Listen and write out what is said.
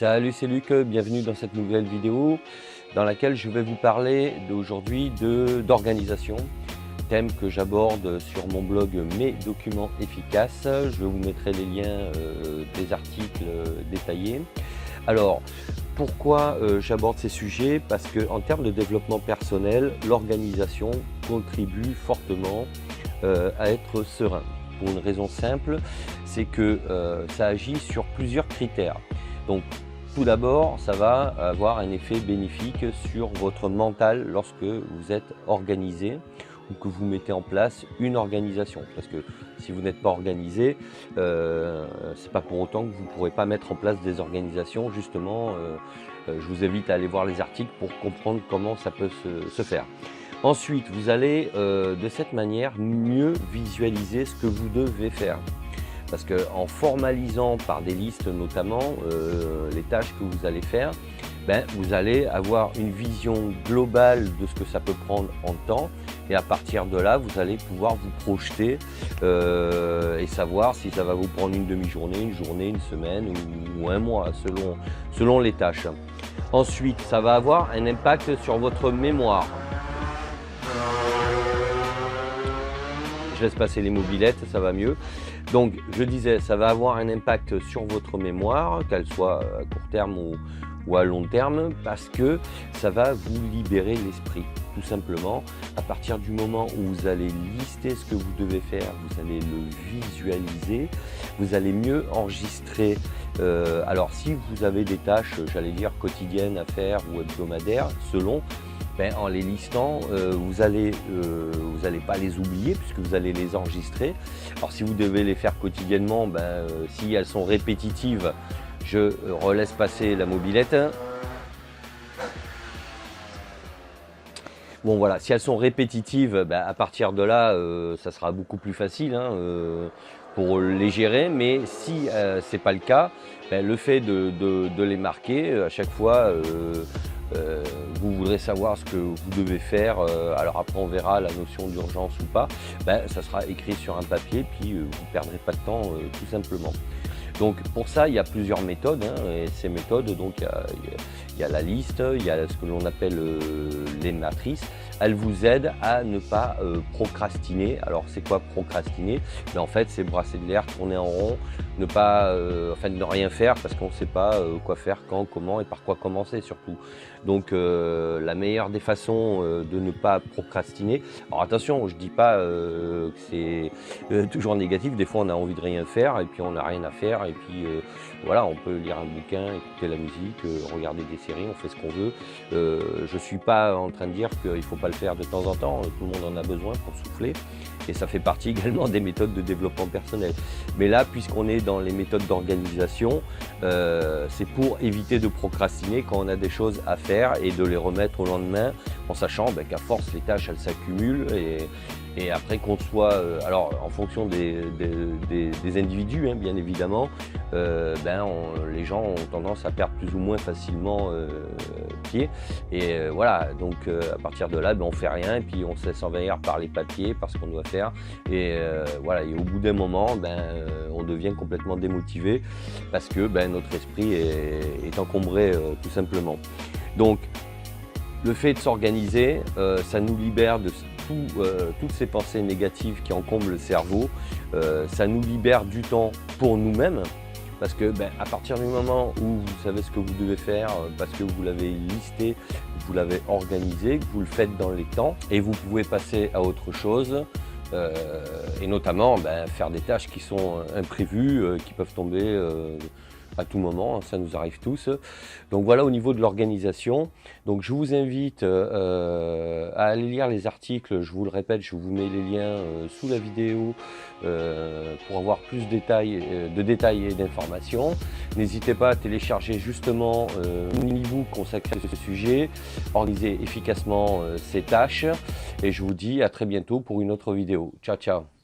Salut, c'est Luc, bienvenue dans cette nouvelle vidéo dans laquelle je vais vous parler aujourd'hui d'organisation, thème que j'aborde sur mon blog Mes documents efficaces. Je vous mettrai les liens des articles détaillés. Alors, pourquoi j'aborde ces sujets? Parce qu'en termes de développement personnel, l'organisation contribue fortement à être serein. Pour une raison simple, c'est que ça agit sur plusieurs critères. Donc, tout d'abord, ça va avoir un effet bénéfique sur votre mental lorsque vous êtes organisé ou que vous mettez en place une organisation. Parce que si vous n'êtes pas organisé, c'est pas pour autant que vous ne pourrez pas mettre en place des organisations. Justement, je vous invite à aller voir les articles pour comprendre comment ça peut se faire. Ensuite, vous allez de cette manière mieux visualiser ce que vous devez faire. Parce qu'en formalisant par des listes notamment les tâches que vous allez faire, vous allez avoir une vision globale de ce que ça peut prendre en temps. Et à partir de là, vous allez pouvoir vous projeter et savoir si ça va vous prendre une demi-journée, une journée, une semaine ou un mois selon les tâches. Ensuite, ça va avoir un impact sur votre mémoire. Je laisse passer les mobilettes, ça va mieux. Donc, je disais, ça va avoir un impact sur votre mémoire, qu'elle soit à court terme ou à long terme, parce que ça va vous libérer l'esprit, tout simplement. À partir du moment où vous allez lister ce que vous devez faire, vous allez le visualiser, vous allez mieux enregistrer. Alors, si vous avez des tâches, j'allais dire, quotidiennes à faire ou hebdomadaires, selon, en les listant, vous n'allez pas les oublier puisque vous allez les enregistrer. Alors si vous devez les faire quotidiennement, si elles sont répétitives, je relaisse passer la mobilette. Bon voilà, si elles sont répétitives, à partir de là, ça sera beaucoup plus facile pour les gérer. Mais si ce n'est pas le cas, le fait de les marquer à chaque fois, vous voudrez savoir ce que vous devez faire, alors après on verra la notion d'urgence ou pas, ça sera écrit sur un papier, puis vous ne perdrez pas de temps tout simplement. Donc pour ça, il y a plusieurs méthodes, et ces méthodes, donc il y a la liste, il y a ce que l'on appelle les matrices. Elles vous aident à ne pas procrastiner. Alors c'est quoi procrastiner? En fait, c'est brasser de l'air, tourner en rond, ne pas, ne rien faire parce qu'on ne sait pas quoi faire, quand, comment et par quoi commencer surtout. Donc la meilleure des façons de ne pas procrastiner. Alors attention, je ne dis pas que c'est toujours négatif. Des fois, on a envie de rien faire et puis on n'a rien à faire. Et puis voilà, on peut lire un bouquin, écouter la musique, regarder des séries, on fait ce qu'on veut. Je ne suis pas en train de dire qu'il ne faut pas le faire de temps en temps, tout le monde en a besoin pour souffler. Et ça fait partie également des méthodes de développement personnel. Mais là, puisqu'on est dans les méthodes d'organisation, c'est pour éviter de procrastiner quand on a des choses à faire et de les remettre au lendemain, en sachant qu'à force, les tâches, elles s'accumulent. Et après qu'on soit, alors en fonction des individus, bien évidemment, les gens ont tendance à perdre plus ou moins facilement pied. Et voilà, donc à partir de là, on fait rien et puis on se laisse envahir par les papiers, par ce qu'on doit faire. Et voilà, et au bout d'un moment, on devient complètement démotivé parce que notre esprit est encombré tout simplement. Donc, le fait de s'organiser, ça nous libère de toutes ces pensées négatives qui encombrent le cerveau. Ça nous libère du temps pour nous-mêmes. Parce que à partir du moment où vous savez ce que vous devez faire, parce que vous l'avez listé, vous l'avez organisé, que vous le faites dans les temps, et vous pouvez passer à autre chose, et notamment faire des tâches qui sont imprévues, qui peuvent tomber à tout moment, ça nous arrive tous. Donc voilà au niveau de l'organisation. Donc je vous invite à aller lire les articles, je vous le répète, je vous mets les liens sous la vidéo pour avoir plus de détails et d'informations. N'hésitez pas à télécharger justement un mini-book consacré à ce sujet, organiser efficacement ces tâches, et je vous dis à très bientôt pour une autre vidéo. Ciao, ciao!